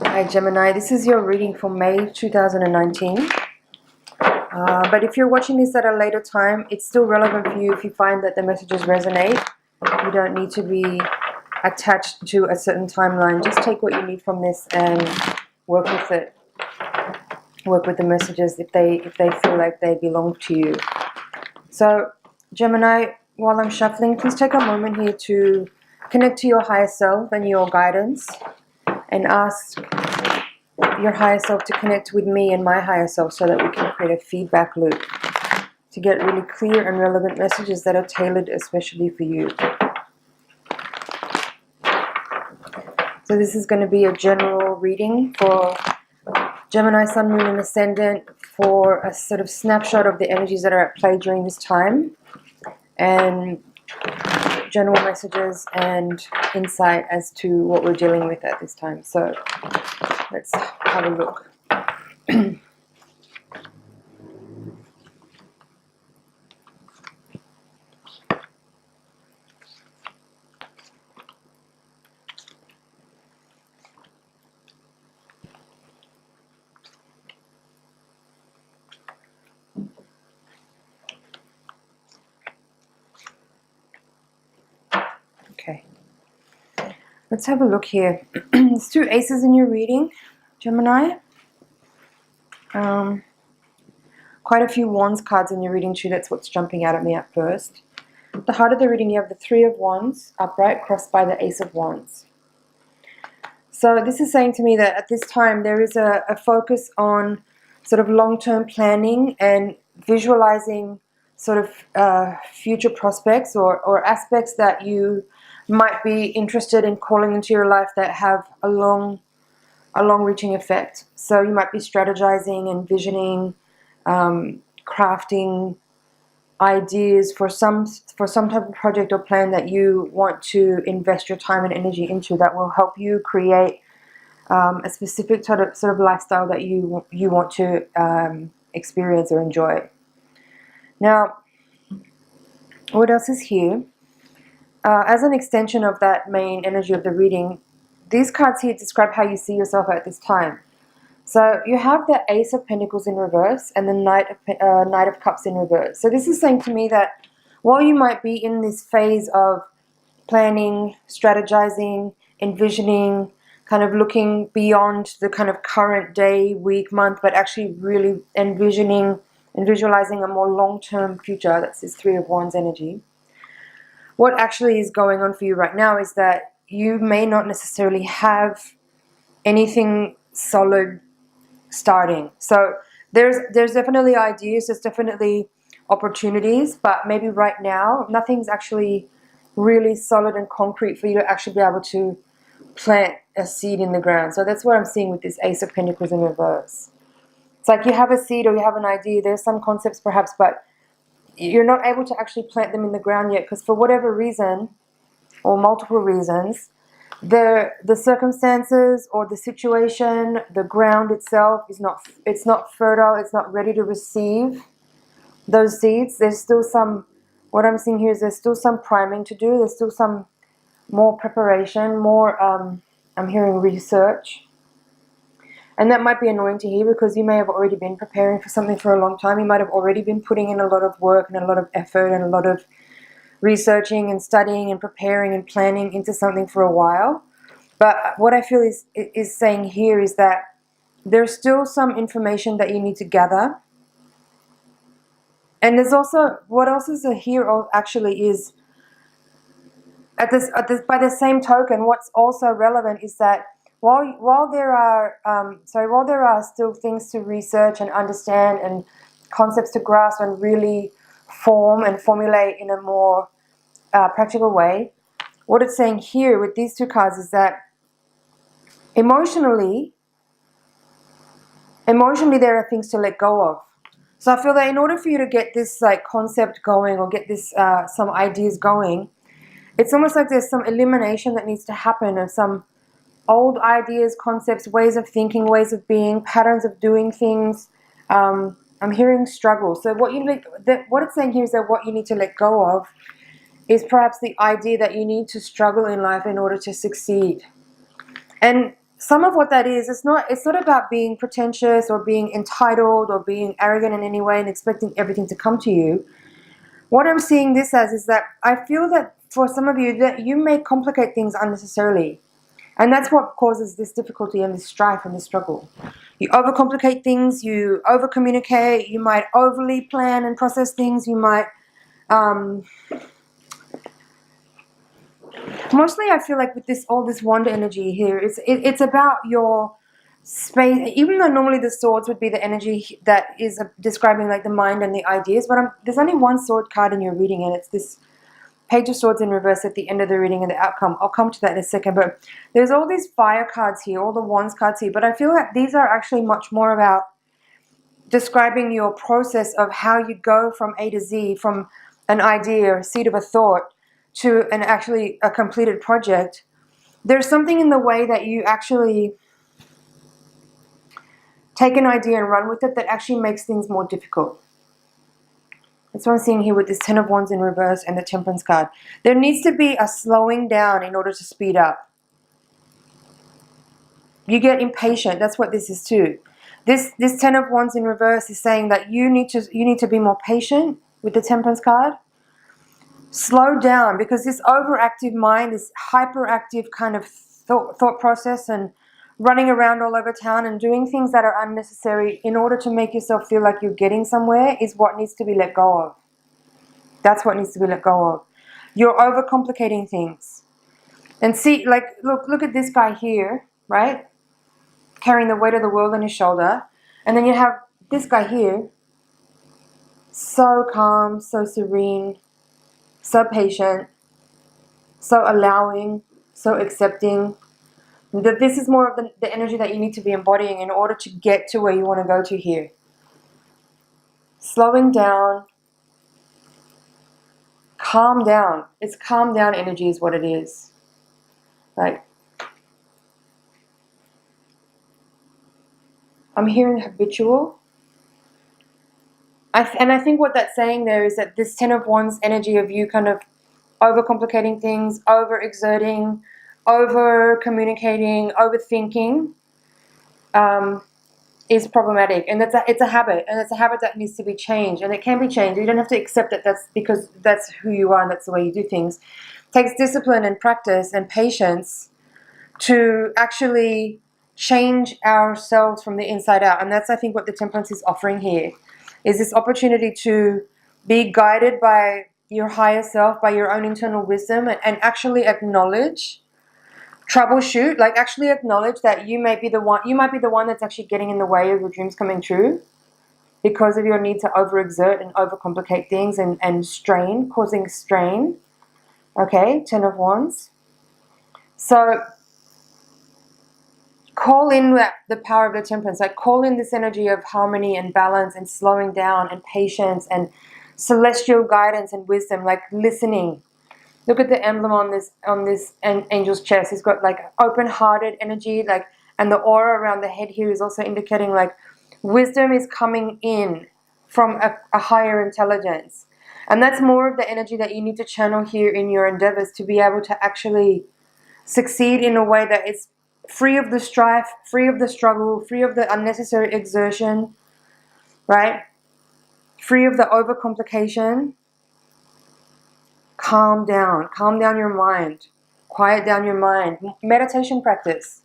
Hi Gemini, this is your reading for May 2019. But if you're watching this at a later time, it's still relevant for you if you find that the messages resonate. You don't need to be attached to a certain timeline. Just take what you need from this and work with it. Work with the messages if they feel like they belong to you. So Gemini, while I'm shuffling, please take a moment here to connect to your higher self and your guidance, and ask your higher self to connect with me and my higher self so that we can create a feedback loop to get really clear and relevant messages that are tailored especially for you. So this is going to be a general reading for Gemini, Sun, Moon and Ascendant, for a sort of snapshot of the energies that are at play during this time, and general messages and insight as to what we're dealing with at this time. So let's have a look. Okay, let's have a look here. There's two aces in your reading, Gemini. Quite a few wands cards in your reading too. That's what's jumping out at me at first. At the heart of the reading, you have the Three of Wands upright, crossed by the Ace of Wands. So this is saying to me that at this time there is a focus on sort of long-term planning and visualizing sort of future prospects or aspects that you might be interested in calling into your life that have a long-reaching effect. So you might be strategizing, envisioning, crafting ideas for some type of project or plan that you want to invest your time and energy into, that will help you create a specific sort of lifestyle that you want to experience or enjoy. Now, what else is here? As an extension of that main energy of the reading, these cards here describe how you see yourself at this time. So you have the Ace of Pentacles in reverse and the Knight of Cups in reverse. So this is saying to me that while you might be in this phase of planning, strategizing, envisioning, kind of looking beyond the kind of current day, week, month, but actually really envisioning and visualizing a more long-term future, that's this Three of Wands energy. What actually is going on for you right now is that you may not necessarily have anything solid starting. So there's definitely ideas, there's definitely opportunities, but maybe right now nothing's actually really solid and concrete for you to actually be able to plant a seed in the ground. So that's what I'm seeing with this Ace of Pentacles in reverse. It's like you have a seed or you have an idea, there's some concepts perhaps, but you're not able to actually plant them in the ground yet because for whatever reason, or multiple reasons, the circumstances or the situation, the ground itself is not fertile, it's not ready to receive those seeds. There's still some, what I'm seeing here is there's still some priming to do, there's still some more preparation, more, I'm hearing research. And that might be annoying to hear because you may have already been preparing for something for a long time. You might have already been putting in a lot of work and a lot of effort and a lot of researching and studying and preparing and planning into something for a while. But what I feel is saying here is that there's still some information that you need to gather. And there's also, what else is here actually is, by the same token, what's also relevant is that while there are still things to research and understand and concepts to grasp and really form and formulate in a more practical way, what it's saying here with these two cards is that emotionally there are things to let go of. So I feel that in order for you to get this like concept going or get this some ideas going, it's almost like there's some elimination that needs to happen of some old ideas, concepts, ways of thinking, ways of being, patterns of doing things. I'm hearing struggle. So what it's saying here is that what you need to let go of is perhaps the idea that you need to struggle in life in order to succeed. And some of what that is, it's not about being pretentious or being entitled or being arrogant in any way and expecting everything to come to you. What I'm seeing this as is that I feel that for some of you that you may complicate things unnecessarily. And that's what causes this difficulty and this strife and this struggle. You overcomplicate things, you over-communicate, you might overly plan and process things, you might... mostly I feel like with this all this wand energy here, it's about your space, even though normally the swords would be the energy that is describing like the mind and the ideas, but there's only one sword card in your reading, and it's this Page of Swords in reverse at the end of the reading and the outcome. I'll come to that in a second, but there's all these fire cards here, all the wands cards here, but I feel like these are actually much more about describing your process of how you go from A to Z, from an idea, a seed of a thought, to actually a completed project. There's something in the way that you actually take an idea and run with it that actually makes things more difficult. That's what I'm seeing here with this Ten of Wands in reverse and the Temperance card. There needs to be a slowing down in order to speed up. You get impatient. That's what this is too. This Ten of Wands in reverse is saying that you need to be more patient with the Temperance card. Slow down, because this overactive mind, this hyperactive kind of thought process and running around all over town and doing things that are unnecessary in order to make yourself feel like you're getting somewhere is what needs to be let go of. That's what needs to be let go of. You're overcomplicating things. And see, like, look at this guy here, right? Carrying the weight of the world on his shoulder. And then you have this guy here, so calm, so serene, so patient, so allowing, so accepting. That this is more of the energy that you need to be embodying in order to get to where you want to go to here. Slowing down. Calm down. It's calm down energy is what it is. Like, I'm hearing habitual. And I think what that's saying there is that this Ten of Wands energy of you kind of overcomplicating things, overexerting, over-communicating, overthinking is problematic. And it's a habit. And it's a habit that needs to be changed. And it can be changed. You don't have to accept that that's because that's who you are and that's the way you do things. It takes discipline and practice and patience to actually change ourselves from the inside out. And that's, I think, what the Temperance is offering here, is this opportunity to be guided by your higher self, by your own internal wisdom, and actually acknowledge, troubleshoot, like actually acknowledge that you might be the one that's actually getting in the way of your dreams coming true because of your need to overexert and overcomplicate things and strain, causing strain. Okay, Ten of Wands. So call in the power of the Temperance, like call in this energy of harmony and balance and slowing down and patience and celestial guidance and wisdom, like listening. Look at the emblem on this angel's chest. He's got like open-hearted energy, like, and the aura around the head here is also indicating like wisdom is coming in from a higher intelligence. And that's more of the energy that you need to channel here in your endeavors to be able to actually succeed in a way that is free of the strife, free of the struggle, free of the unnecessary exertion, right? Free of the overcomplication. Calm down your mind, quiet down your mind. Meditation practice.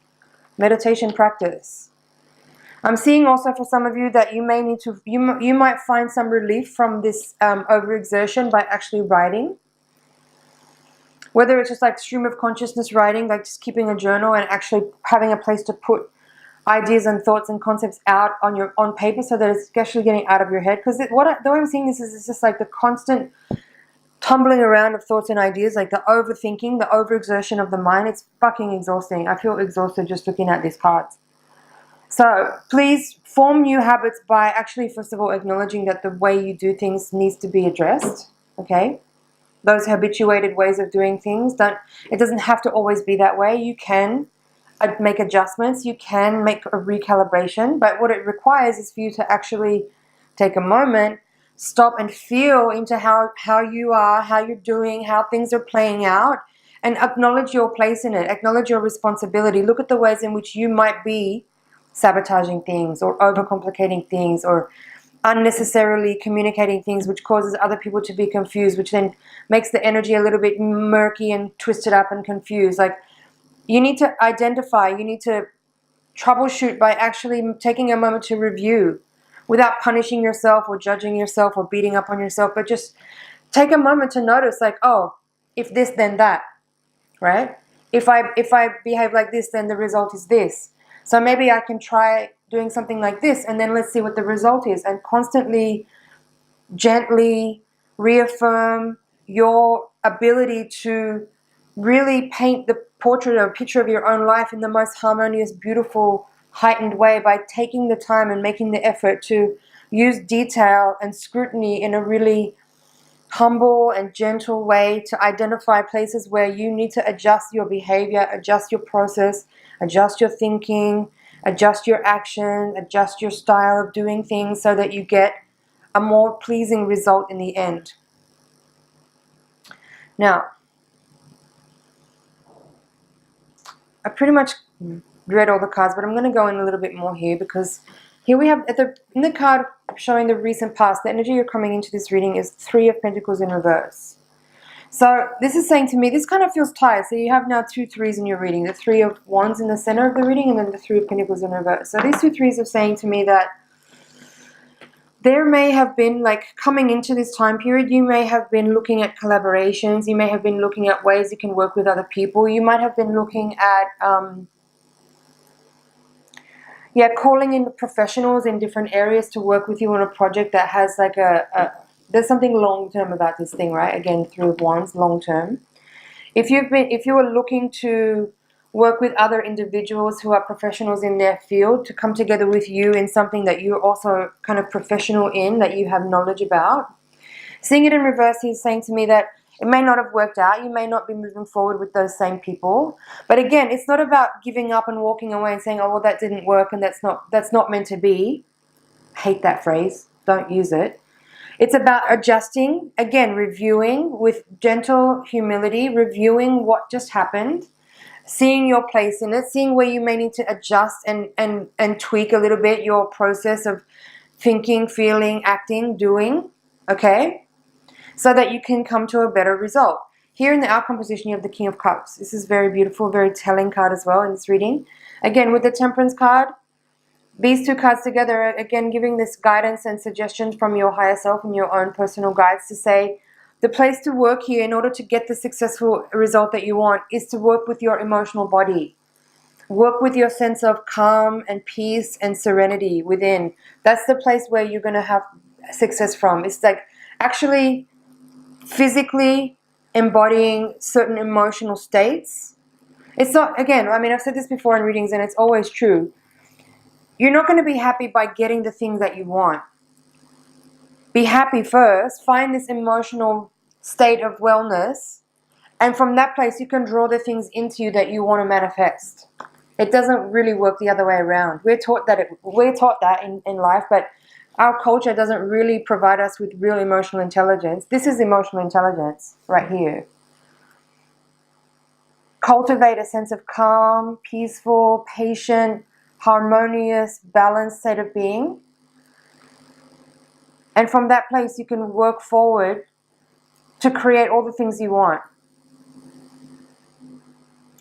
I'm seeing also for some of you that you may need to, you might find some relief from this overexertion by actually writing. Whether it's just like stream of consciousness writing, like just keeping a journal and actually having a place to put ideas and thoughts and concepts out on paper so that it's actually getting out of your head. Because the way I'm seeing this is it's just like the constant tumbling around of thoughts and ideas, like the overthinking, the overexertion of the mind. It's fucking exhausting. I feel exhausted just looking at these cards. So please form new habits by actually, first of all, acknowledging that the way you do things needs to be addressed. Okay? Those habituated ways of doing things, it doesn't have to always be that way. You can make adjustments. You can make a recalibration. But what it requires is for you to actually take a moment, stop and feel into how you are, how you're doing, how things are playing out, and acknowledge your place in it. Acknowledge your responsibility. Look at the ways in which you might be sabotaging things or overcomplicating things or unnecessarily communicating things, which causes other people to be confused, which then makes the energy a little bit murky and twisted up and confused. Like, you need to identify, you need to troubleshoot by actually taking a moment to review without punishing yourself or judging yourself or beating up on yourself, but just take a moment to notice, like, oh, if this, then that, right? If I behave like this, then the result is this. So maybe I can try doing something like this, and then let's see what the result is. And constantly, gently reaffirm your ability to really paint the portrait or picture of your own life in the most harmonious, beautiful, heightened way by taking the time and making the effort to use detail and scrutiny in a really humble and gentle way to identify places where you need to adjust your behavior, adjust your process, adjust your thinking, adjust your action, adjust your style of doing things so that you get a more pleasing result in the end. Now, I pretty much read all the cards, but I'm going to go in a little bit more here, because here we have in the card showing the recent past, the energy you're coming into this reading is 3 of Pentacles in reverse. So this is saying to me, this kind of feels tired. So you have now 2 3s in your reading, the 3 of Wands in the center of the reading, and then the 3 of Pentacles in reverse. So these 2 3s are saying to me that there may have been, like, coming into this time period, you may have been looking at collaborations, you may have been looking at ways you can work with other people, you might have been looking at calling in professionals in different areas to work with you on a project that has like there's something long term about this thing, right? Again, 3 of Wands, long term. If you were looking to work with other individuals who are professionals in their field to come together with you in something that you're also kind of professional in, that you have knowledge about. Seeing it in reverse, he's saying to me that it may not have worked out. You may not be moving forward with those same people. But again, it's not about giving up and walking away and saying, oh, well, that didn't work and that's not meant to be. I hate that phrase. Don't use it. It's about adjusting, again, reviewing with gentle humility, reviewing what just happened, seeing your place in it, seeing where you may need to adjust and tweak a little bit your process of thinking, feeling, acting, doing, okay? So that you can come to a better result. Here in the outcome position, you have the King of Cups. This is very beautiful, very telling card as well in this reading. Again, with the Temperance card, these 2 cards together are, again, giving this guidance and suggestions from your higher self and your own personal guides to say, the place to work here in order to get the successful result that you want is to work with your emotional body. Work with your sense of calm and peace and serenity within. That's the place where you're going to have success from. It's like actually physically embodying certain emotional states. It's not, again, I mean, I've said this before in readings and it's always true. You're not going to be happy by getting the things that you want. Be happy first, find this emotional state of wellness, and from that place you can draw the things into you that you want to manifest. It doesn't really work the other way around. We're taught that in life, but our culture doesn't really provide us with real emotional intelligence. This is emotional intelligence right here. Cultivate a sense of calm, peaceful, patient, harmonious, balanced state of being. And from that place, you can work forward to create all the things you want.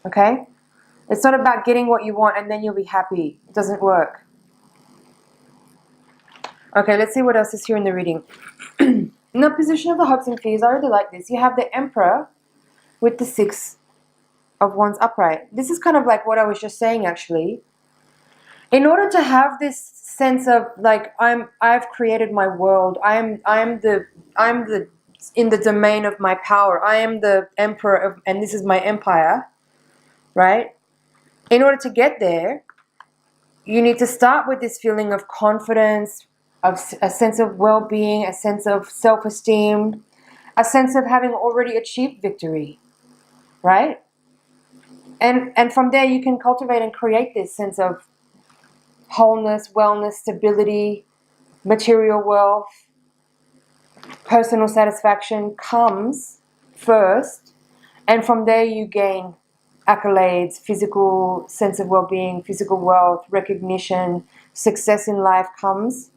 Okay? It's not about getting what you want and then you'll be happy. It doesn't work. Okay, let's see what else is here in the reading. In the position of the hopes and fears, I really like this. You have the Emperor with the 6 of Wands upright. This is kind of like what I was just saying, actually. In order to have this sense of like I've created my world. I'm in the domain of my power. I am the emperor of, and this is my empire, right? In order to get there, you need to start with this feeling of confidence, of a sense of well-being, a sense of self-esteem, a sense of having already achieved victory, right? And from there you can cultivate and create this sense of wholeness, wellness, stability, material wealth, personal satisfaction comes first, And from there you gain accolades, physical sense of well-being, physical wealth, recognition, success in life comes.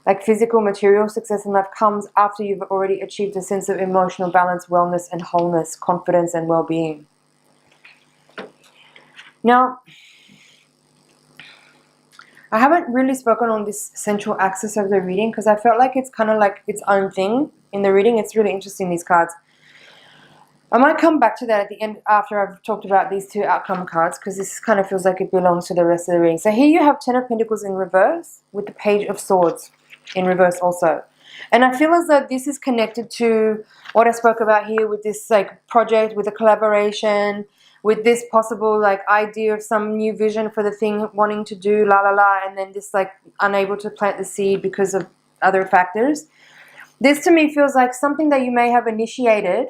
Like physical, material success in life comes after you've already achieved a sense of emotional balance, wellness and wholeness, confidence and well-being. Now, I haven't really spoken on this central axis of the reading because I felt like it's kind of like its own thing in the reading. It's really interesting, these cards. I might come back to that at the end after I've talked about these two outcome cards, because this kind of feels like it belongs to the rest of the reading. So here you have Ten of Pentacles in reverse with the Page of Swords in reverse also. And I feel as though this is connected to what I spoke about here with this like project, with a collaboration, with this possible like idea of some new vision for the thing wanting to do, la la la, and then this like unable to plant the seed because of other factors. This to me feels like something that you may have initiated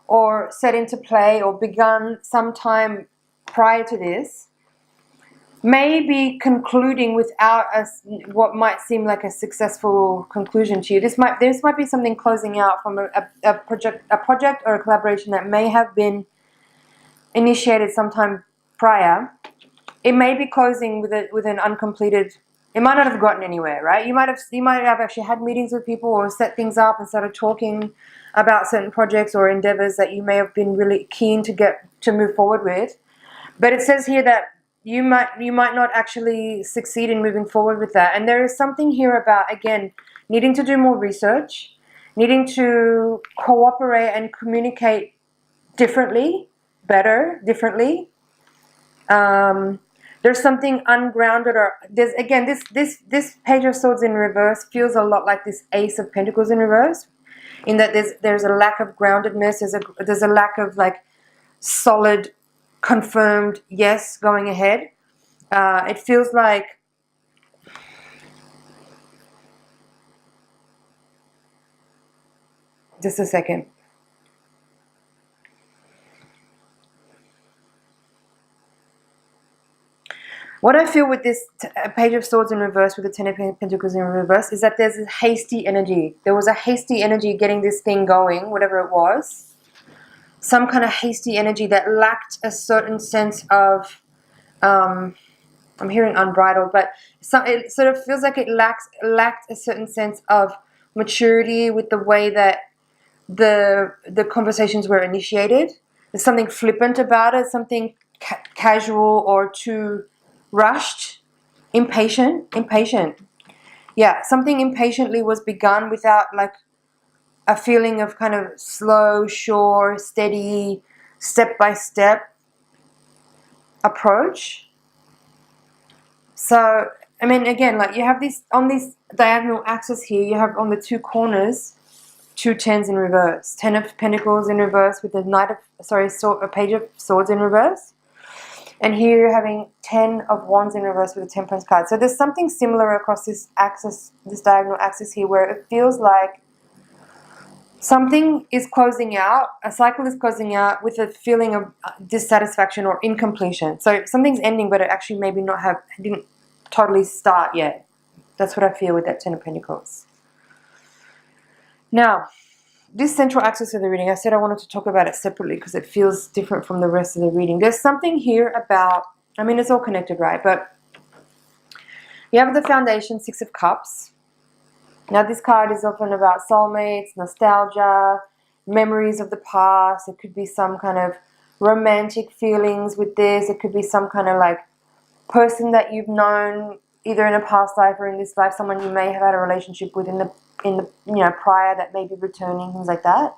or set into play or begun sometime prior to this, may be concluding without what might seem like a successful conclusion to you. This might be something closing out from a project or a collaboration that may have been initiated sometime prior. It may be closing with an uncompleted. It might not have gotten anywhere, right? You might have actually had meetings with people or set things up and started talking about certain projects or endeavors that you may have been really keen to move forward with. But it says here that you might not actually succeed in moving forward with that. And there is something here about, again, needing to do more research, needing to cooperate and communicate differently, better, differently. There's something ungrounded, or there's, again, this Page of Swords in reverse feels a lot like this Ace of Pentacles in reverse, in that there's a lack of groundedness, there's a lack of like solid, confirmed yes going ahead. It feels like just a second. What I feel with this Page of Swords in reverse with the Ten of Pentacles in reverse is that there's a hasty energy. There was a hasty energy getting this thing going, whatever it was. Some kind of hasty energy that lacked a certain sense of, I'm hearing unbridled, but it sort of feels like it lacked a certain sense of maturity with the way that the conversations were initiated. There's something flippant about it, something casual or too rushed, impatient. Yeah, something impatiently was begun without like a feeling of kind of slow, sure, steady, step-by-step approach. So, I mean, again, like you have this, on this diagonal axis here, you have on the two corners, two tens in reverse. Ten of Pentacles in reverse with the a Page of Swords in reverse. And here you're having 10 of Wands in reverse with a Temperance card. So there's something similar across this axis, this diagonal axis here, where it feels like something is closing out, a cycle is closing out with a feeling of dissatisfaction or incompletion. So something's ending, but it actually maybe didn't totally start yet. That's what I feel with that Ten of Pentacles. Now, this central axis of the reading, I said I wanted to talk about it separately because it feels different from the rest of the reading. There's something here about, I mean, it's all connected, right? But you have the foundation, Six of Cups. Now, this card is often about soulmates, nostalgia, memories of the past. It could be some kind of romantic feelings with this. It could be some kind of like person that you've known either in a past life or in this life, someone you may have had a relationship with in the prior that may be returning, things like that.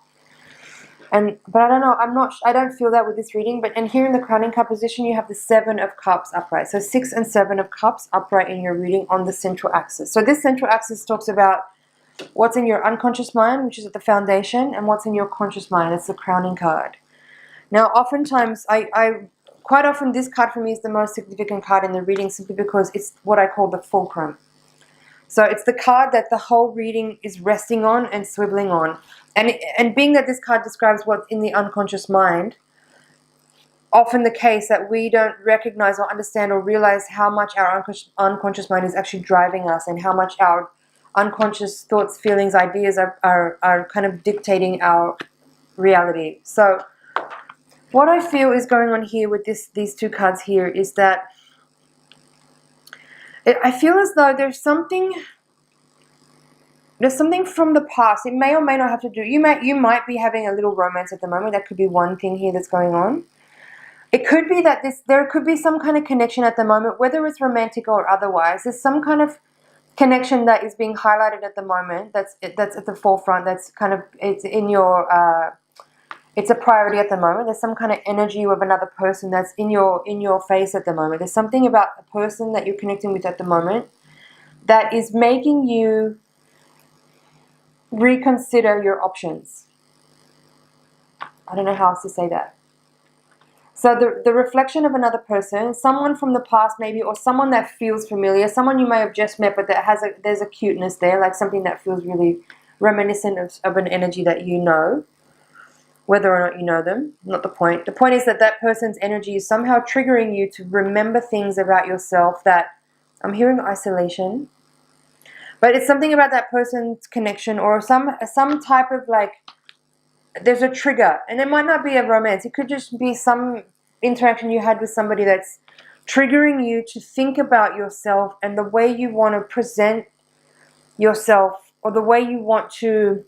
But I don't know, I don't feel that with this reading. And here in the crowning card position, you have the Seven of Cups upright. So 6 and 7 of Cups upright in your reading on the central axis. So this central axis talks about what's in your unconscious mind, which is at the foundation, and what's in your conscious mind. It's the crowning card. Now, oftentimes, quite often this card for me is the most significant card in the reading, simply because it's what I call the fulcrum. So it's the card that the whole reading is resting on and swiveling on. And being that this card describes what's in the unconscious mind, often the case that we don't recognize or understand or realize how much our unconscious mind is actually driving us, and how much our unconscious thoughts, feelings, ideas are kind of dictating our reality. So what I feel is going on here with these two cards here is that I feel as though there's something from the past. It may or may not have to do, you might be having a little romance at the moment. That could be one thing here that's going on. It could be that there could be some kind of connection at the moment, whether it's romantic or otherwise. There's some kind of connection that is being highlighted at the moment. That's at the forefront. That's kind of, it's in your it's a priority at the moment. There's some kind of energy with another person that's in your face at the moment. There's something about a person that you're connecting with at the moment that is making you reconsider your options. I don't know how else to say that. So the reflection of another person, someone from the past maybe, or someone that feels familiar, someone you may have just met, but that there's a cuteness there, like something that feels really reminiscent of an energy that you know, whether or not you know them, not the point. The point is that that person's energy is somehow triggering you to remember things about yourself that, I'm hearing isolation, but it's something about that person's connection or some type of like, there's a trigger, and it might not be a romance. It could just be some interaction you had with somebody that's triggering you to think about yourself and the way you want to present yourself, or the way you want to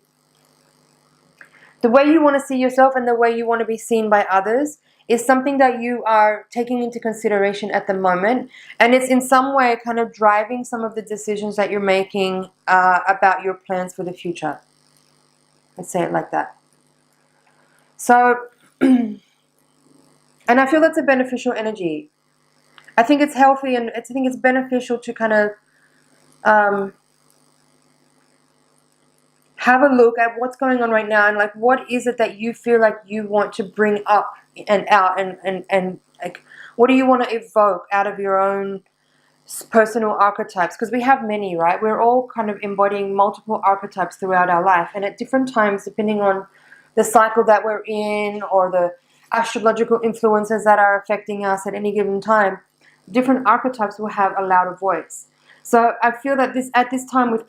see yourself and the way you want to be seen by others is something that you are taking into consideration at the moment, and it's in some way kind of driving some of the decisions that you're making about your plans for the future. Let's say it like that. So, and I feel that's a beneficial energy. I think it's healthy, and I think it's beneficial to kind of have a look at what's going on right now, and like, what is it that you feel like you want to bring up and out, and like, what do you want to evoke out of your own personal archetypes? Because we have many, right? We're all kind of embodying multiple archetypes throughout our life, and at different times, depending on the cycle that we're in or the astrological influences that are affecting us at any given time, different archetypes will have a louder voice. So I feel that at this time, as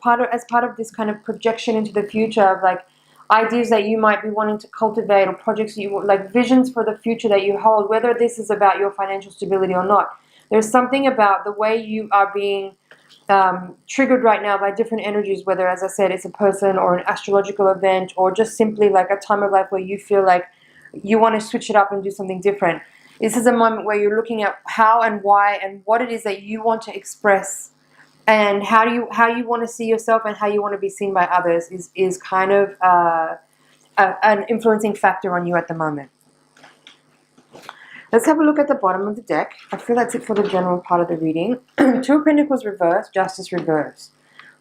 part of this kind of projection into the future of like ideas that you might be wanting to cultivate, or projects you like, visions for the future that you hold, whether this is about your financial stability or not, there's something about the way you are being triggered right now by different energies, whether, as I said, it's a person or an astrological event, or just simply like a time of life where you feel like you want to switch it up and do something different. This is a moment where you're looking at how and why and what it is that you want to express, and how you want to see yourself and how you want to be seen by others is kind of an influencing factor on you at the moment. Let's have a look at the bottom of the deck. I feel that's it for the general part of the reading. Two of Pentacles reversed, Justice reversed,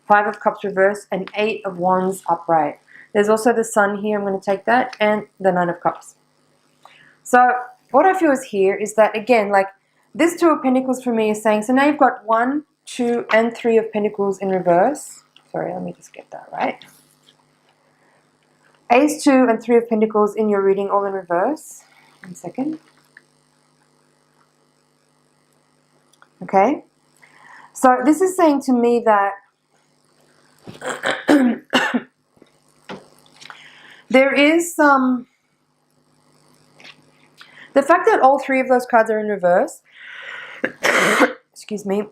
Five of Cups reversed, and Eight of Wands upright. There's also the Sun here. I'm going to take that, and the Nine of Cups. So what I feel is here is that, again, like, this Two of Pentacles for me is saying, so now you've got 1, 2, and 3 of Pentacles in reverse. Sorry, let me just get that right. Ace, 2, and 3 of Pentacles in your reading, all in reverse. 1 second. Okay, so this is saying to me that there is some, the fact that all 3 of those cards are in reverse, excuse me,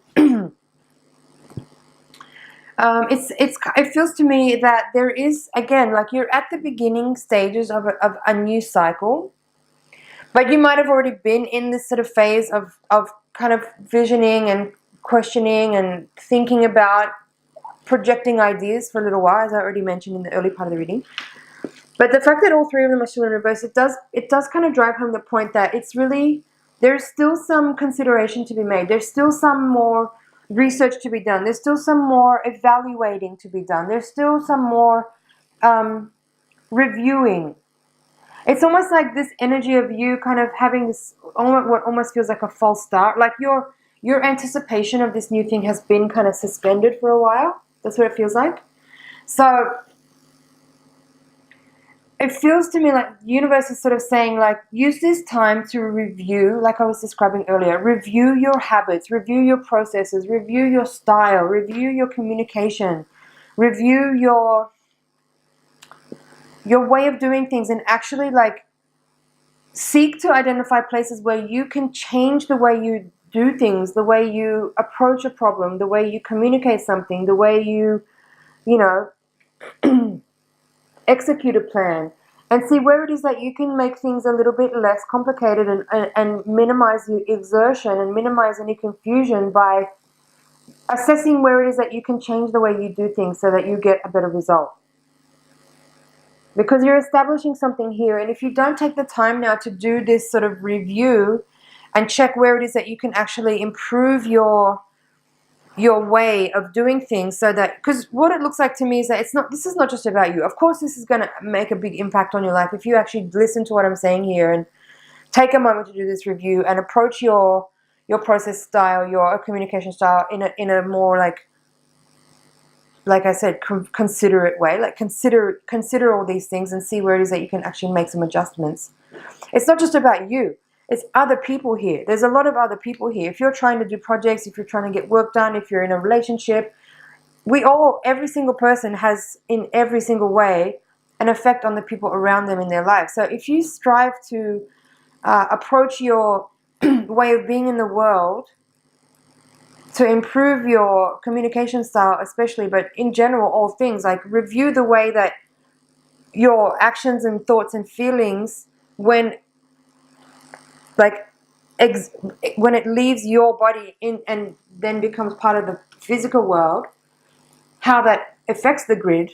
it feels to me that there is, again, like, you're at the beginning stages of a new cycle, but you might have already been in this sort of phase of kind of visioning and questioning and thinking about projecting ideas for a little while, as I already mentioned in the early part of the reading. But the fact that all 3 of them are still in reverse, it does kind of drive home the point that it's really, there's still some consideration to be made. There's still some more research to be done. There's still some more evaluating to be done. There's still some more reviewing. It's almost like this energy of you kind of having this, what almost feels like a false start. Like your anticipation of this new thing has been kind of suspended for a while. That's what it feels like. So it feels to me like the universe is sort of saying, like, use this time to review, like I was describing earlier, review your habits, review your processes, review your style, review your communication, review your your way of doing things, and actually like seek to identify places where you can change the way you do things, the way you approach a problem, the way you communicate something, the way you execute a plan, and see where it is that you can make things a little bit less complicated, and minimize the exertion and minimize any confusion by assessing where it is that you can change the way you do things so that you get a better result. Because you're establishing something here, and if you don't take the time now to do this sort of review and check where it is that you can actually improve your way of doing things, so that, because what it looks like to me is that this is not just about you. Of course this is going to make a big impact on your life if you actually listen to what I'm saying here and take a moment to do this review and approach your process style, your communication style in a more like I said, considerate way. Like consider all these things and see where it is that you can actually make some adjustments. It's not just about you. It's other people here. There's a lot of other people here. If you're trying to do projects, if you're trying to get work done, if you're in a relationship, every single person has, in every single way, an effect on the people around them in their life. So if you strive to approach your way of being in the world to improve your communication style especially, but in general, all things, like review the way that your actions and thoughts and feelings, when it leaves your body in and then becomes part of the physical world, how that affects the grid,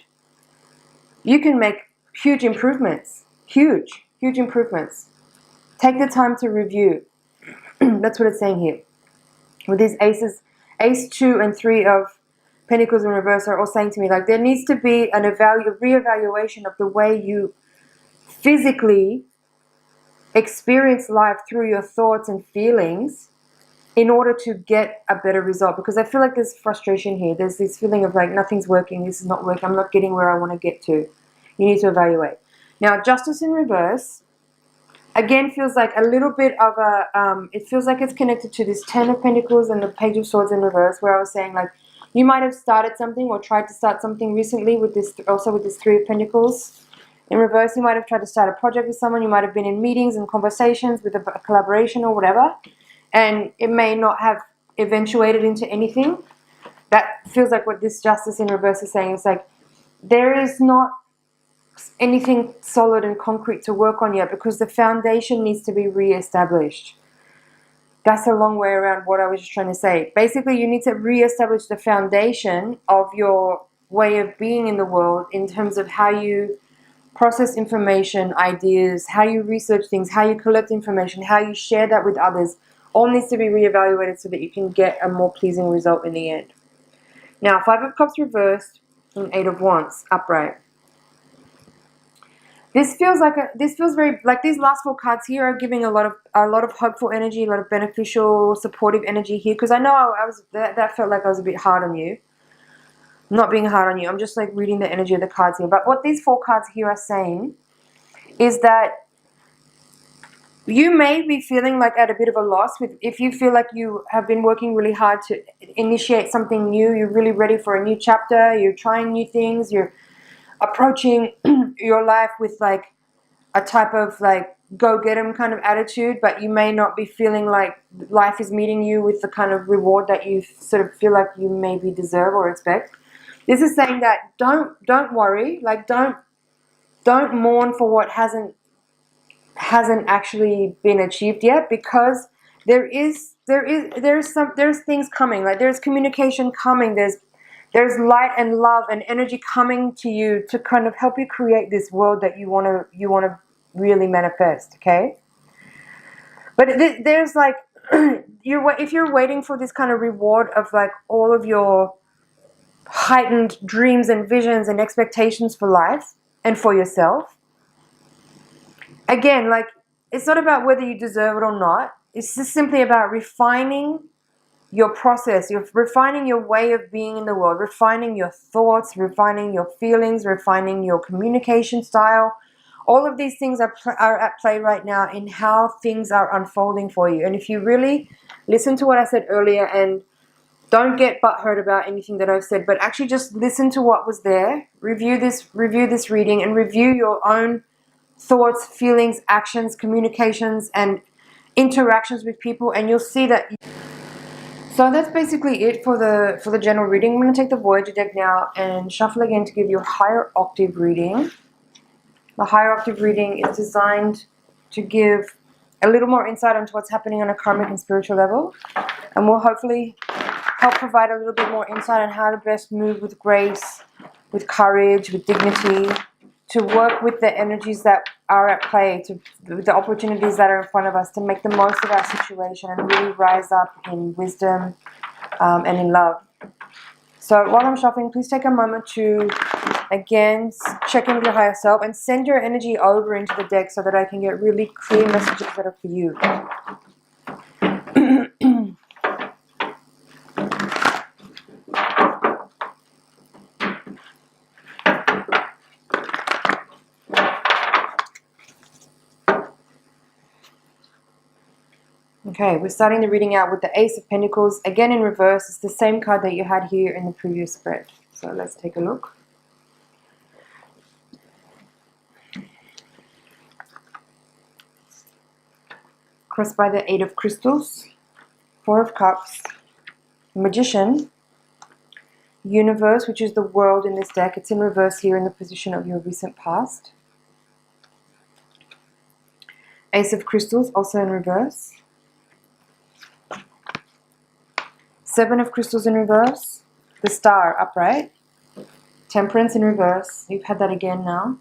you can make huge improvements. Huge improvements. Take the time to review. That's what it's saying here. With these aces, Ace 2 and 3 of Pentacles in reverse are all saying to me, like, there needs to be a reevaluation of the way you physically experience life through your thoughts and feelings in order to get a better result. Because I feel like there's frustration here. There's this feeling of like, nothing's working, this is not working, I'm not getting where I want to get to. You need to evaluate. Now, Justice in reverse, again, feels like a little bit of a, it feels like it's connected to this 10 of Pentacles and the Page of Swords in reverse, where I was saying, like, you might have started something or tried to start something recently with this, also with this 3 of Pentacles in reverse. You might have tried to start a project with someone. You might have been in meetings and conversations with a collaboration or whatever, and it may not have eventuated into anything. That feels like what this Justice in reverse is saying. It's like, there is not anything solid and concrete to work on yet, because the foundation needs to be re-established. That's a long way around what I was just trying to say. Basically, you need to re-establish the foundation of your way of being in the world, in terms of how you process information, ideas, how you research things, how you collect information, how you share that with others. All needs to be re-evaluated so that you can get a more pleasing result in the end. Now, 5 of Cups reversed and 8 of Wands upright. This feels very like these last 4 cards here are giving a lot of hopeful energy, a lot of beneficial, supportive energy here. Because I know that felt like I was a bit hard on you. I'm not being hard on you. I'm just like reading the energy of the cards here. But what these 4 cards here are saying is that you may be feeling like at a bit of a loss if you feel like you have been working really hard to initiate something new. You're really ready for a new chapter. You're trying new things. You're approaching your life with like a type of like go get 'em kind of attitude, but you may not be feeling like life is meeting you with the kind of reward that you sort of feel like you maybe deserve or expect. This is saying that don't worry, like don't mourn for what hasn't actually been achieved yet, because there's things coming. Like there's communication coming, there's light and love and energy coming to you to kind of help you create this world that you want to really manifest, okay? But there's like, if you're waiting for this kind of reward of like all of your heightened dreams and visions and expectations for life and for yourself, again, like, it's not about whether you deserve it or not. It's just simply about refining your process. You're refining your way of being in the world, refining your thoughts, refining your feelings, refining your communication style. All of these things are at play right now in how things are unfolding for you. And if you really listen to what I said earlier and Don't get butthurt about anything that I've said, but actually just listen to what was there, review this reading, and review your own thoughts, feelings, actions, communications, and interactions with people, and you'll see that. So that's basically it for the general reading. I'm going to take the Voyager deck now and shuffle again to give you a higher octave reading. The higher octave reading is designed to give a little more insight into what's happening on a karmic and spiritual level, and will hopefully help provide a little bit more insight on how to best move with grace, with courage, with dignity, to work with the energies that are at play, with the opportunities that are in front of us, to make the most of our situation and really rise up in wisdom and in love. So while I'm shuffling, please take a moment to, again, check in with your higher self and send your energy over into the deck so that I can get really clear messages that are for you. Okay, we're starting the reading out with the Ace of Pentacles. Again in reverse, it's the same card that you had here in the previous spread. So let's take a look. Crossed by the Eight of Crystals, Four of Cups, Magician, Universe, which is the world in this deck. It's in reverse here in the position of your recent past. Ace of Crystals, also in reverse. Seven of Crystals in reverse. The Star, upright. Temperance in reverse. You've had that again now.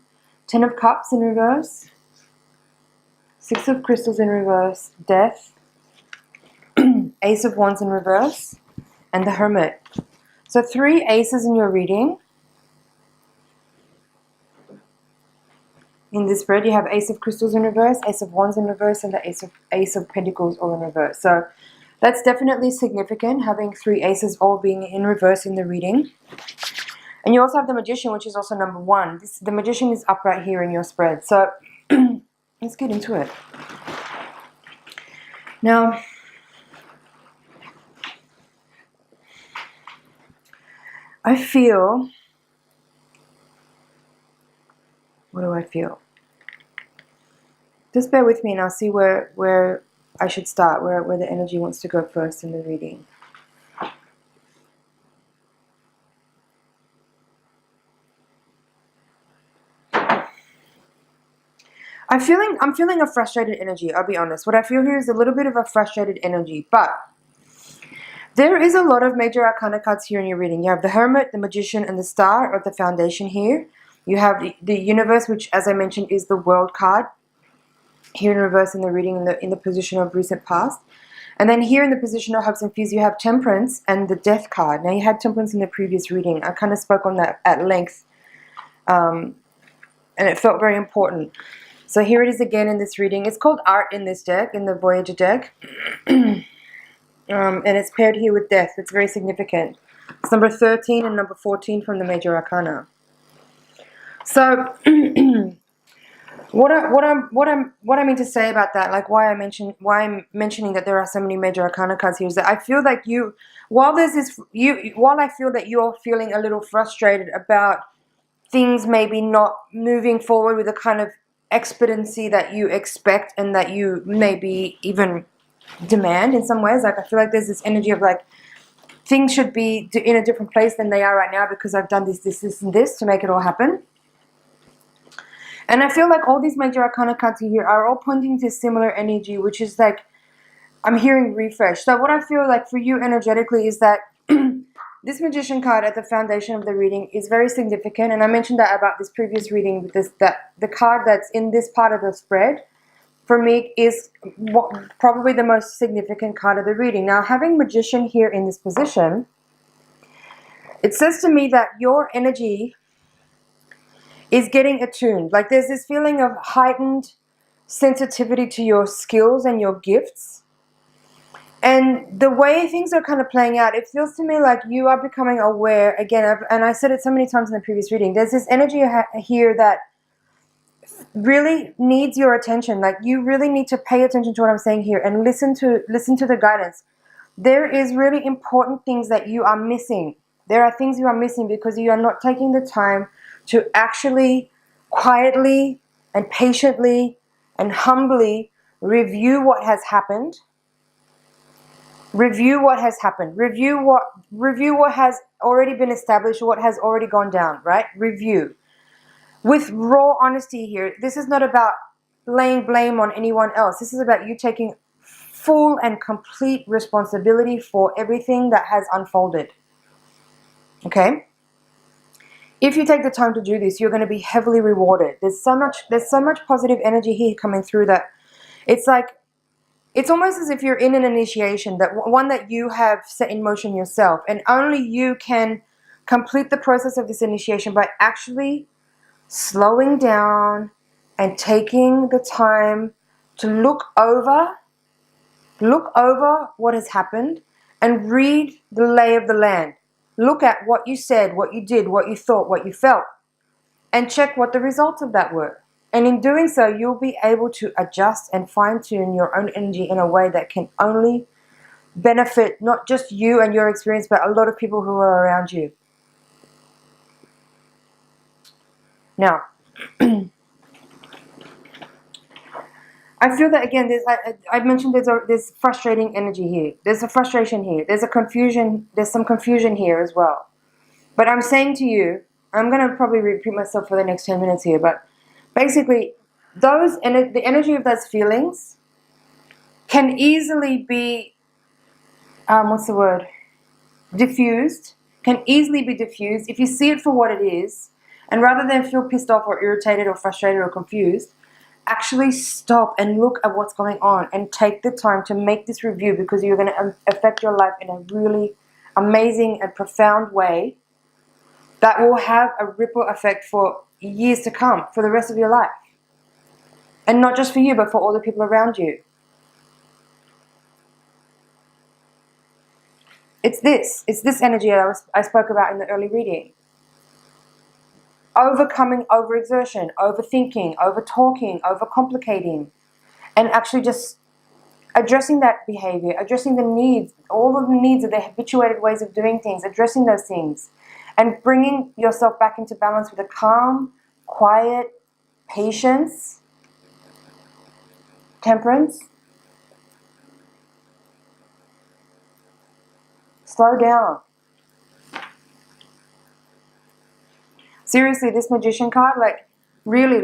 Ten of Cups in reverse. Six of Crystals in reverse. Death. Ace of Wands in reverse. And the Hermit. So 3 aces in your reading. In this spread, you have Ace of Crystals in reverse, Ace of Wands in reverse, and the Ace of Pentacles all in reverse. So that's definitely significant, having 3 aces all being in reverse in the reading. And you also have the Magician, which is also number 1. The Magician is upright here in your spread. So let's get into it. Now, I feel... What do I feel? Just bear with me and I'll see where I should start, where the energy wants to go first in the reading. I'm feeling a frustrated energy, I'll be honest. What I feel here is a little bit of a frustrated energy, but there is a lot of major arcana cards here in your reading. You have the Hermit, the Magician, and the Star of the Foundation here. You have the Universe, which, as I mentioned, is the World card. Here in reverse in the reading, in the position of recent past. And then here in the position of Hubs and Fears, you have Temperance and the Death card. Now, you had Temperance in the previous reading. I kind of spoke on that at length. And it felt very important. So here it is again in this reading. It's called Art in this deck, in the Voyager deck. And it's paired here with Death. It's very significant. It's number 13 and number 14 from the Major Arcana. So... What I mean to say about that, like why I'm mentioning that there are so many major arcana cards here, is that I feel like while I feel that you're feeling a little frustrated about things maybe not moving forward with the kind of expediency that you expect and that you maybe even demand in some ways. Like I feel like there's this energy of like things should be in a different place than they are right now because I've done this, and this to make it all happen. And I feel like all these major arcana cards here are all pointing to similar energy, which is like, I'm hearing refresh. So what I feel like for you energetically is that this Magician card at the foundation of the reading is very significant. And I mentioned that about this previous reading, with that the card that's in this part of the spread, for me, is probably the most significant card of the reading. Now, having Magician here in this position, it says to me that your energy is getting attuned. Like there's this feeling of heightened sensitivity to your skills and your gifts. And the way things are kind of playing out, it feels to me like you are becoming aware, again, and I said it so many times in the previous reading, there's this energy here that really needs your attention. Like you really need to pay attention to what I'm saying here and listen to the guidance. There is really important things that you are missing. There are things you are missing because you are not taking the time to actually quietly and patiently and humbly review what has happened. Review what has happened. Review what has already been established, what has already gone down, right? Review. With raw honesty here, this is not about laying blame on anyone else. This is about you taking full and complete responsibility for everything that has unfolded. Okay? If you take the time to do this, you're going to be heavily rewarded. There's so much positive energy here coming through that it's like, it's almost as if you're in an initiation, that one that you have set in motion yourself, and only you can complete the process of this initiation by actually slowing down and taking the time to look over what has happened and read the lay of the land. Look at what you said, what you did, what you thought, what you felt, and check what the results of that were. And in doing so, you'll be able to adjust and fine-tune your own energy in a way that can only benefit not just you and your experience, but a lot of people who are around you. Now, I feel that again, I mentioned there's frustrating energy here. There's a frustration here. There's a confusion. There's some confusion here as well. But I'm saying to you, I'm going to probably repeat myself for the next 10 minutes here, but basically, the energy of those feelings can easily be, diffused, can easily be diffused if you see it for what it is, and rather than feel pissed off or irritated or frustrated or confused, actually stop and look at what's going on and take the time to make this review, because you're going to affect your life in a really amazing and profound way that will have a ripple effect for years to come, for the rest of your life. And not just for you, but for all the people around you. It's this energy I spoke about in the early reading. Overcoming overexertion, overthinking, overtalking, overcomplicating, and actually just addressing that behavior, addressing the needs, all of the needs of the habituated ways of doing things, addressing those things, and bringing yourself back into balance with a calm, quiet, patience, temperance. Slow down. Seriously, this Magician card, really,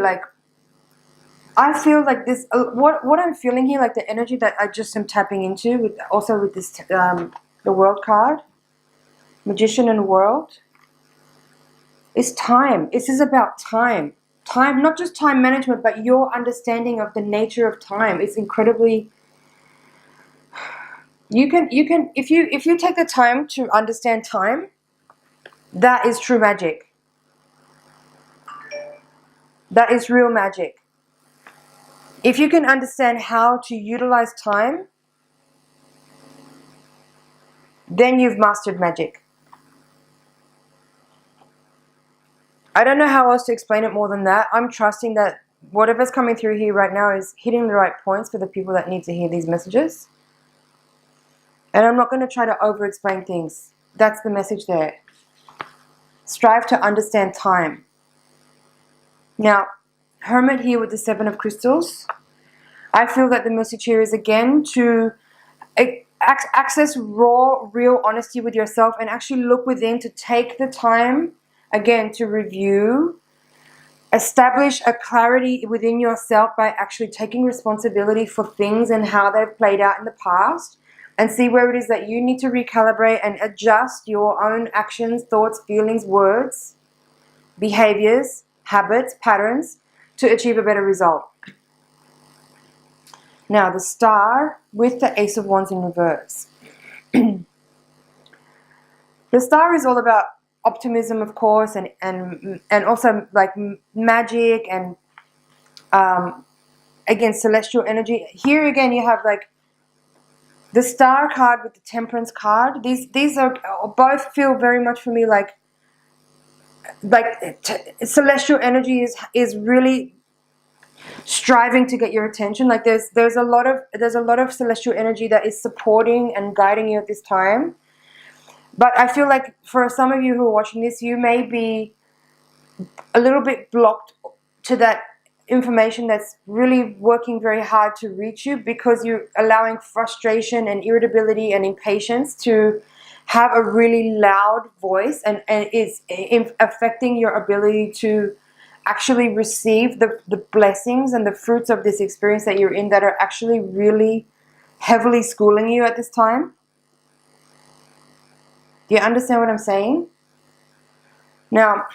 I feel like this, what I'm feeling here, like the energy that I just am tapping into, also with this, the World card, Magician and World, is time. This is about time. Time, not just time management, but your understanding of the nature of time is incredibly, you can, if you take the time to understand time, that is true magic. That is real magic. If you can understand how to utilize time, then you've mastered magic. I don't know how else to explain it more than that. I'm trusting that whatever's coming through here right now is hitting the right points for the people that need to hear these messages. And I'm not going to try to over-explain things. That's the message there. Strive to understand time. Now, Hermit here with the Seven of Crystals. I feel that the message here is again to access raw, real honesty with yourself and actually look within, to take the time, again, to review, establish a clarity within yourself by actually taking responsibility for things and how they've played out in the past, and see where it is that you need to recalibrate and adjust your own actions, thoughts, feelings, words, behaviors, habits, patterns to achieve a better result. Now, the Star with the Ace of Wands in reverse. The Star is all about optimism, of course, and also like magic and again, celestial energy. Here again, you have like the Star card with the Temperance card. These are both feel very much for me like celestial energy is really striving to get your attention. Like there's a lot of celestial energy that is supporting and guiding you at this time. But I feel like for some of you who are watching this, you may be a little bit blocked to that information that's really working very hard to reach you, because you're allowing frustration and irritability and impatience to have a really loud voice, and it's affecting your ability to actually receive the blessings and the fruits of this experience that you're in, that are actually really heavily schooling you at this time. Do you understand what I'm saying? Now,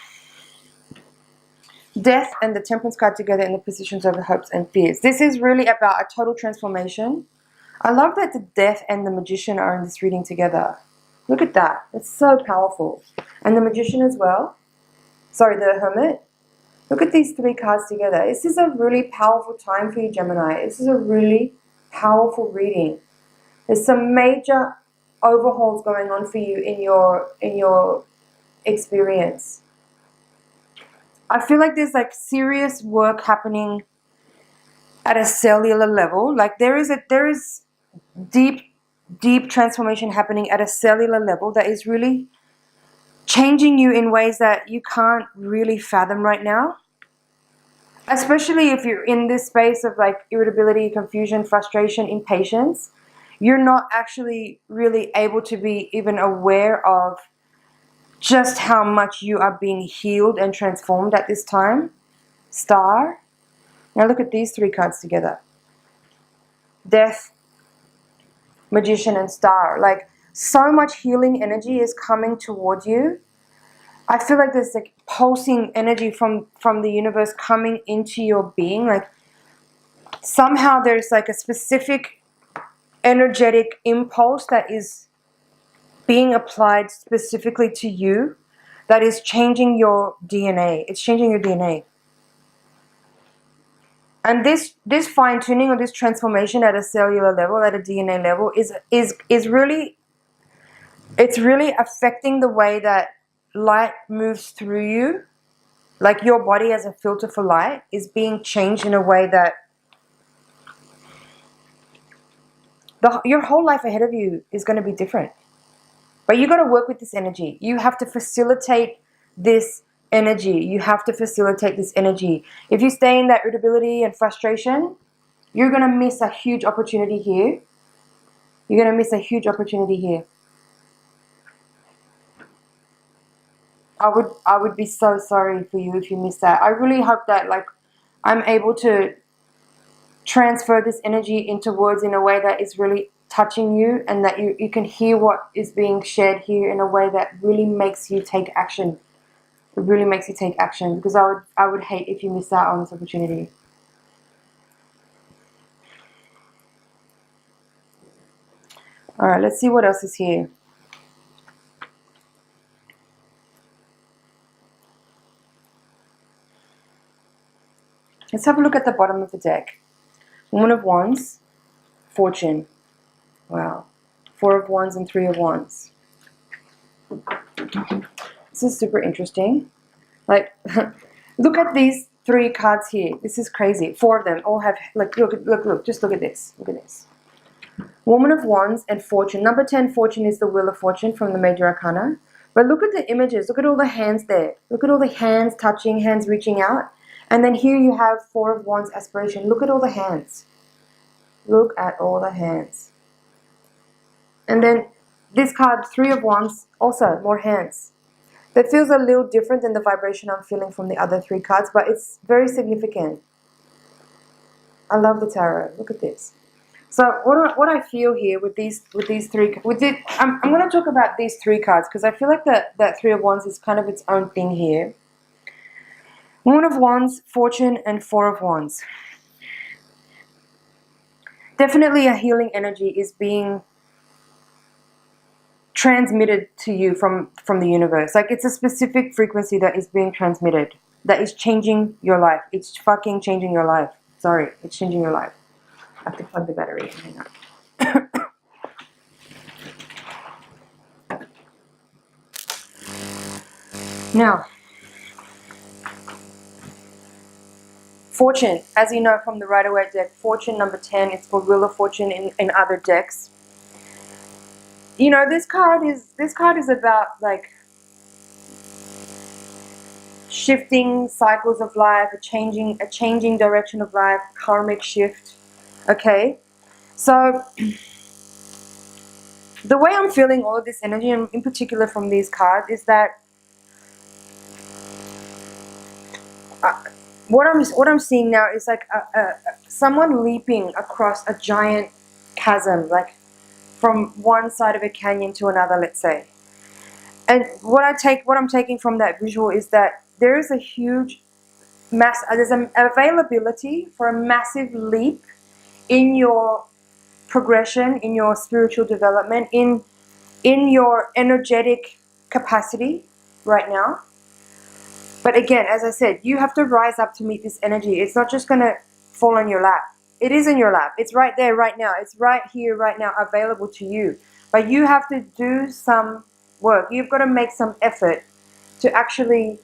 Death and the Temperance card together in the positions of the hopes and fears. This is really about a total transformation. I love that the Death and the Magician are in this reading together. Look at that. It's so powerful. And the Magician as well. Sorry, the Hermit. Look at these three cards together. This is a really powerful time for you, Gemini. This is a really powerful reading. There's some major overhauls going on for you in your experience. I feel like there's like serious work happening at a cellular level. Like there is deep transformation happening at a cellular level that is really changing you in ways that you can't really fathom right now. Especially if you're in this space of like irritability, confusion, frustration, impatience, you're not actually really able to be even aware of just how much you are being healed and transformed at this time. Star. Now look at these three cards together. Death, Magician, and Star. Like, so much healing energy is coming towards you. I feel like there's like pulsing energy from the universe coming into your being. Like somehow there's like a specific energetic impulse that is being applied specifically to you, that is changing your DNA. It's changing your DNA. And this fine-tuning or this transformation at a cellular level, at a DNA level, is really, it's really affecting the way that light moves through you. Like your body as a filter for light is being changed in a way that your whole life ahead of you is going to be different. But you got to work with this energy. You have to facilitate this energy. You have to facilitate this energy. If you stay in that irritability and frustration, you're going to miss a huge opportunity here. You're going to miss a huge opportunity here. I would be so sorry for you if you miss that. I really hope that like I'm able to transfer this energy into words in a way that is really touching you, and that you can hear what is being shared here in a way that really makes you take action. It really makes you take action, because I would hate if you miss out on this opportunity. Alright, let's see what else is here. Let's have a look at the bottom of the deck. Woman of Wands, Fortune. Wow. 4 of Wands and 3 of Wands. This is super interesting. Like, look at these 3 cards here. This is crazy. 4 of them all have, like, look. Just look at this. Look at this. Woman of Wands and Fortune. Number 10, Fortune, is the Wheel of Fortune from the Major Arcana. But look at the images. Look at all the hands there. Look at all the hands touching, hands reaching out. And then here you have 4 of Wands, Aspiration. Look at all the hands. Look at all the hands. And then this card, 3 of Wands, also more hands. That feels a little different than the vibration I'm feeling from the other 3 cards, but it's very significant. I love the tarot. Look at this. So what I feel here with these 3, I'm going to talk about these 3 cards, because I feel like that 3 of Wands is kind of its own thing here. Woman of Wands, Fortune, and 4 of Wands. Definitely a healing energy is being transmitted to you from the universe. Like, it's a specific frequency that is being transmitted, that is changing your life. It's fucking changing your life. Sorry, it's changing your life. I have to plug the battery. Hang on. Now, Fortune, as you know from the Rider-Waite deck, Fortune number 10, it's called Wheel of Fortune in other decks. You know, this card is about like shifting cycles of life, a changing direction of life, karmic shift. Okay, so the way I'm feeling all of this energy, and in particular from these cards, is that what I'm seeing now is like someone leaping across a giant chasm, like from one side of a canyon to another, let's say. And what I'm taking from that visual is that there is a huge there's an availability for a massive leap in your progression, in your spiritual development, in your energetic capacity right now. But again, as I said, you have to rise up to meet this energy. It's not just going to fall on your lap. It is in your lap. It's right there, right now. It's right here, right now, available to you. But you have to do some work. You've got to make some effort to actually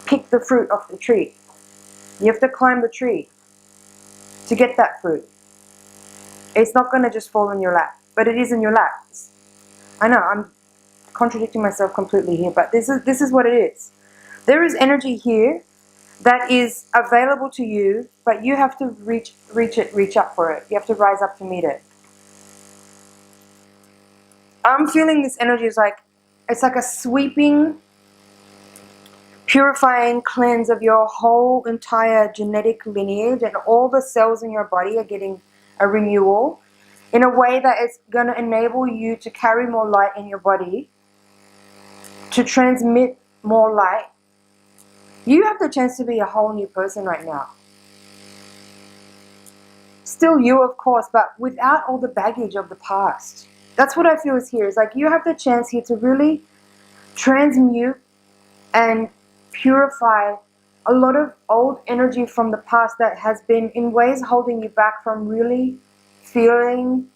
pick the fruit off the tree. You have to climb the tree to get that fruit. It's not going to just fall in your lap, but it is in your lap. I know I'm contradicting myself completely here, but this is what it is. There is energy here that is available to you, but you have to reach up for it. You have to rise up to meet it. I'm feeling this energy is like, it's like a sweeping, purifying cleanse of your whole entire genetic lineage, and all the cells in your body are getting a renewal in a way that it's going to enable you to carry more light in your body, to transmit more light. You have the chance to be a whole new person right now. Still you, of course, but without all the baggage of the past. That's what I feel is here. It's like you have the chance here to really transmute and purify a lot of old energy from the past that has been in ways holding you back from really feeling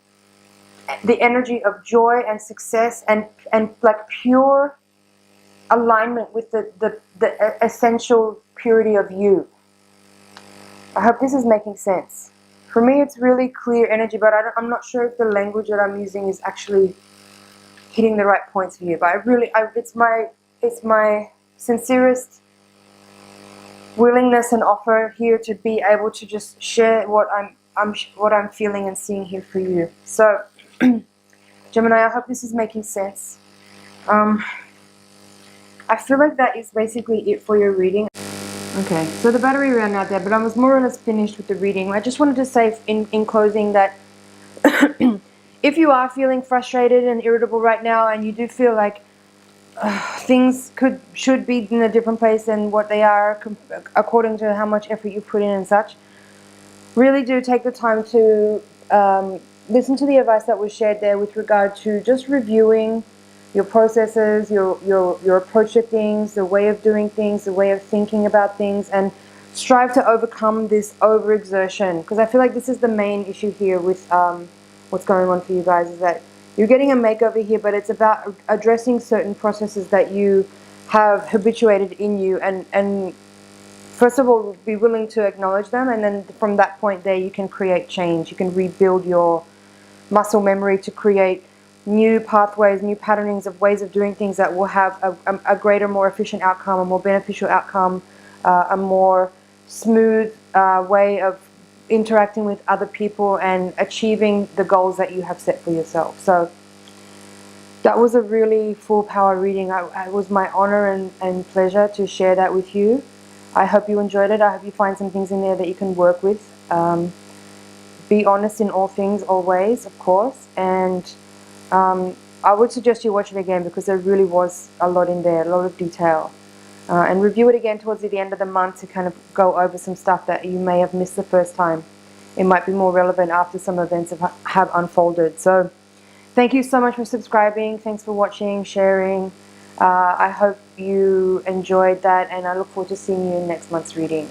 the energy of joy and success and like pure alignment with the essential purity of you. I hope this is making sense. For me, it's really clear energy, but I'm not sure if the language that I'm using is actually hitting the right points for you. But it's my sincerest willingness and offer here to be able to just share what I'm feeling and seeing here for you. So, Gemini, I hope this is making sense. I feel like that is basically it for your reading. Okay, so the battery ran out there, but I was more or less finished with the reading. I just wanted to say in closing that if you are feeling frustrated and irritable right now, and you do feel like things should be in a different place than what they are according to how much effort you put in and such, really do take the time to listen to the advice that was shared there with regard to just reviewing your processes, your approach to things, the way of doing things, the way of thinking about things, and strive to overcome this overexertion. Because I feel like this is the main issue here with what's going on for you guys, is that you're getting a makeover here, but it's about addressing certain processes that you have habituated in you, and first of all, be willing to acknowledge them, and then from that point there, you can create change. You can rebuild your muscle memory to create new pathways, new patternings of ways of doing things that will have a greater, more efficient outcome, a more beneficial outcome, a more smooth way of interacting with other people and achieving the goals that you have set for yourself. So that was a really full power reading. It was my honor and pleasure to share that with you. I hope you enjoyed it. I hope you find some things in there that you can work with. Be honest in all things, always, of course. And I would suggest you watch it again, because there really was a lot in there, a lot of detail. And review it again towards the end of the month to kind of go over some stuff that you may have missed the first time. It might be more relevant after some events have unfolded. So thank you so much for subscribing. Thanks for watching, sharing. I hope you enjoyed that, and I look forward to seeing you in next month's reading.